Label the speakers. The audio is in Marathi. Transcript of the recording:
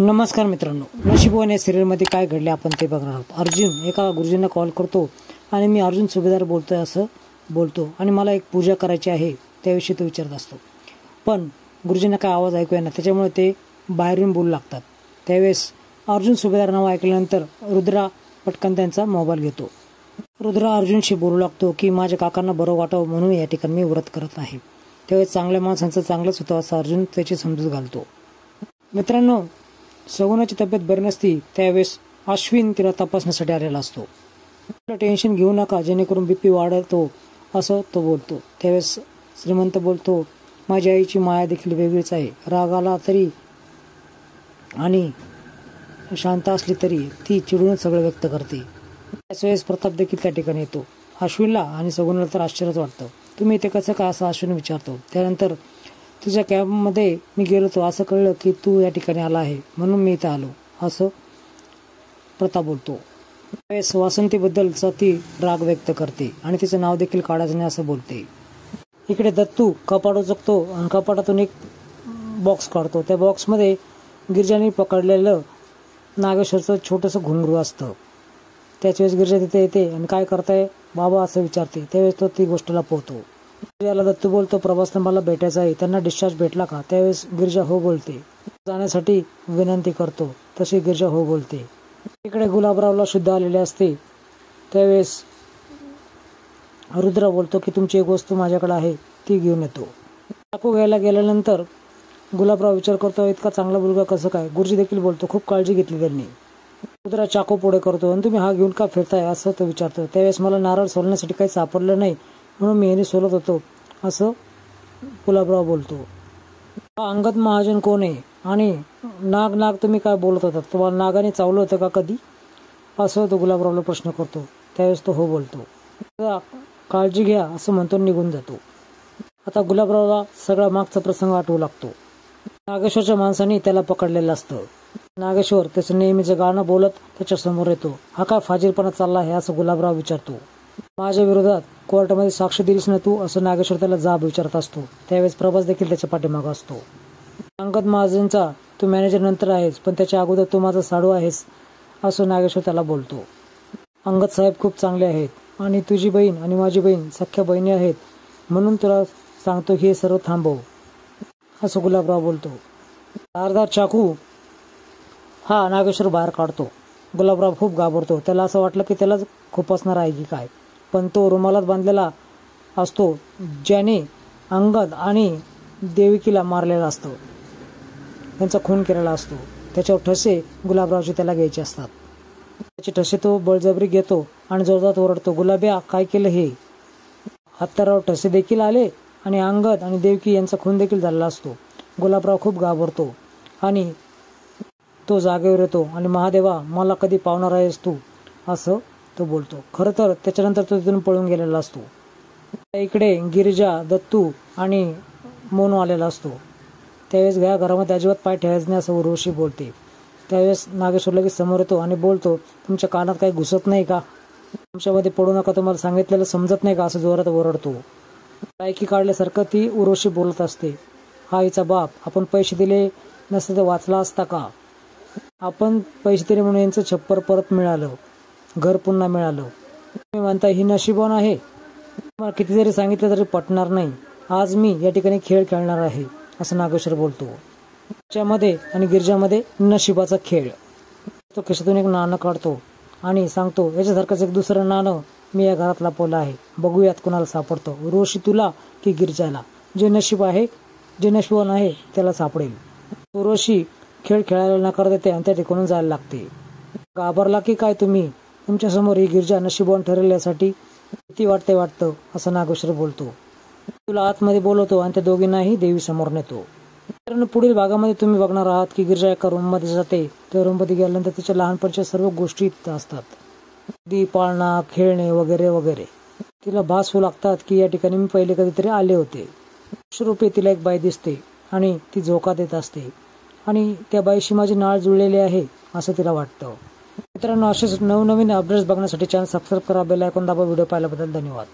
Speaker 1: नमस्कार मित्रांनो, नशीबवान या सिरियलमध्ये काय घडले आपण ते बघणार आहोत। अर्जुन एका गुरुजींना कॉल करतो आणि मी अर्जुन सुभेदार बोलतोय असं बोलतो आणि मला एक पूजा करायची आहे त्याविषयी तो विचारत असतो। पण गुरुजींना काय आवाज ऐकू येईना, त्याच्यामुळे ते बाहेरून बोलू लागतात। त्यावेळेस अर्जुन सुभेदार नाव ऐकल्यानंतर रुद्रा पटकन त्यांचा मोबाईल घेतो। रुद्रा अर्जुनशी बोलू लागतो की माझ्या काकांना बरं वाटावं म्हणून या ठिकाणी मी व्रत करत आहे। त्यावेळेस चांगल्या माणसांचं चांगलंच होतं असं अर्जुन त्याची समजूत घालतो। मित्रांनो, सगुणाची तब्येत बरी नसती त्यावेळेस अश्विन तिला तपासण्यासाठी आलेला असतो। टेन्शन घेऊ नका जेणेकरून बीपी वाढतो असं तो बोलतो। त्यावेळेस श्रीमंत बोलतो, माझ्या आईची माया देखील वेगळीच आहे। राग आला तरी आणि शांत असली तरी ती चिडूनच सगळं व्यक्त करते। त्याच वेळेस प्रताप देखील त्या ठिकाणी येतो। अश्विनला आणि सगुणाला तर आश्चर्यच वाटतं। तुम्ही इथे कसं का असं अश्विन विचारतो। त्यानंतर तुझ्या कॅबमध्ये मी गेलो होतो, असं कळलं की तू या ठिकाणी आला आहे म्हणून मी इथं आलो असं प्रताप बोलतो। त्यावेळेस वासंतीबद्दलचा ती राग व्यक्त करते आणि तिचं नाव देखील काढायचं नाही असं बोलते। इकडे दत्तू कपाट उचकतो आणि कपाटातून एक बॉक्स काढतो। त्या बॉक्समध्ये गिरजाने पकडलेलं नागेश्वरचं छोटंसं घुंगरू असतं। त्याच वेळेस गिरजा तिथे येते आणि काय करताय बाबा असं विचारते। त्यावेळेस तो ती गोष्ट लपवतो। गिरजाला दत्तू बोलतो, प्रभासनं मला भेटायचं आहे, त्यांना डिस्चार्ज भेटला का? त्यावेळेस गिरजा हो बोलते। जाण्यासाठी विनंती करतो तशी गिरजा हो बोलते। इकडे गुलाबरावला शुद्ध आलेले असते। त्यावेळेस रुद्र बोलतो की तुमची एक वस्तू माझ्याकडे आहे ती घेऊन येतो। चाकू घ्यायला गेल्यानंतर गुलाबराव विचार करतो, इतका चांगला मुलगा कसं काय? गुरुजी देखील बोलतो, खूप काळजी घेतली त्यांनी। रुद्र चाकू पुढे करतो आणि तुम्ही हा घेऊन का फिरताय असं तो विचारतो। त्यावेळेस मला नारळ सोलण्यासाठी काही सापडलं नाही म्हणून मी याने सोलत होतो असं गुलाबराव बोलतो। हा अंगद महाजन कोण आहे आणि नाग तुम्ही काय बोलत होता? तुम्हाला नागाने चावलं होतं का कधी असं तो गुलाबरावला प्रश्न करतो। त्यावेळेस तो हो बोलतो। काळजी घ्या असं म्हणतो निघून जातो। आता गुलाबरावला सगळा मागचा प्रसंग आठवू लागतो। नागेश्वरच्या माणसाने त्याला पकडलेलं असतं। नागेश्वर त्याचं नेहमीचं गाणं बोलत त्याच्या समोर येतो। हा काय फाजीलपणा चालला आहे असं गुलाबराव विचारतो। माझ्या विरोधात कोर्टामध्ये साक्ष दिलीस ना तू असं नागेश्वर त्याला जाब विचारत असतो। त्यावेळेस प्रभास देखील त्याच्या पाठीमागं असतो। अंगद महाजनचा तू मॅनेजर नंतर आहेस पण त्याच्या अगोदर तू माझा साडू आहेस असं नागेश्वर त्याला बोलतो। अंगद साहेब खूप चांगले आहेत आणि तुझी बहीण आणि माझी बहीण सख्या बहिणी आहेत म्हणून तुला सांगतो की हे सर्व थांबव असं गुलाबराव बोलतो। धारदार चाकू हा नागेश्वर बाहेर काढतो। गुलाबराव खूप घाबरतो। त्याला असं वाटलं की त्याला खूप असणार आहे की काय, पण तो रुमालात बांधलेला असतो ज्याने अंगद आणि देविकीला मारलेला असतो, त्यांचा खून केलेला असतो। त्याच्यावर ठसे गुलाबरावचे त्याला घ्यायचे असतात। त्याचे ठसे तो बळजबरी घेतो आणि जोरदार ओरडतो, गुलाब्या काय केलं हे? हत्यारावर ठसे देखील आले आणि अंगद आणि देवकी यांचा खून देखील झालेला असतो। गुलाबराव खूप घाबरतो आणि तो जागेवर येतो आणि महादेवा मला कधी पावणार आहेस तू असं तो बोलतो। खरं तर त्याच्यानंतर तो तिथून पळून गेलेला असतो। इकडे गिरिजा, दत्तू आणि मोनू आलेला असतो। त्यावेळेस या घरामध्ये अजिबात पाय ठेवायचं नाही असं उर्वशी बोलते। त्यावेळेस नागेश्वर लगेच समोर येतो आणि बोलतो, तुमच्या कानात काही घुसत नाही का? तुमच्यामध्ये पडू नका, तुम्हाला सांगितलेलं समजत नाही का असं जोरात ओरडतो। लायकी काढल्यासारखं ती उर्वशी बोलत असते। हा हिचा बाप, आपण पैसे दिले नसते तर वाचला असता का? आपण पैसे दिले म्हणून यांचं छप्पर परत मिळालं, घर पुन्हा मिळालं। तुम्ही म्हणता ही नशीबवान आहे, मला किती जरी सांगितलं तरी पटणार नाही। आज मी या ठिकाणी खेळ खेळणार आहे असं नागेश्वर बोलतो। त्याच्यामध्ये आणि गिरजामध्ये नशिबाचा खेळ। तो खिशातून एक नाणं काढतो आणि सांगतो, याच्यासारखंच एक दुसरं नाणं मी या घरात लपवलं आहे, बघूयात कुणाला सापडतो, रोशी तुला की गिरजाला? जे नशिबवान आहे त्याला सापडेल। रोशी खेळ खेळायला नकार देते आणि त्या ठिकाणून जायला लागते। घाबरला की काय तुम्ही? तुमच्यासमोर ही गिरजा नशिबवान ठरेल यासाठी किती वाटतं असं नागेश्वर बोलतो। तुला आतमध्ये बोलवतो आणि त्या दोघींनाही देवी समोर नेतो। कारण पुढील भागामध्ये तुम्ही बघणार आहात की गिरजा एका रूममध्ये जाते। त्या रूममध्ये गेल्यानंतर तिच्या लहानपणच्या सर्व गोष्टी असतात, ती पाळणा, खेळणे वगैरे वगैरे। तिला भास होऊ लागतात की या ठिकाणी मी पहिले कधीतरी आले होते। रूपे तिला एक बाई दिसते आणि ती झोका देत असते आणि त्या बाईशी माझी नाळ जुळलेली आहे असं तिला वाटतं। मित्रांनो, असेच नवनवीन अपडेट्स बघण्यासाठी चॅनल सबस्क्राईब करा, बेल आयकॉन दाबा। व्हिडिओ पाहिल्याबद्दल धन्यवाद।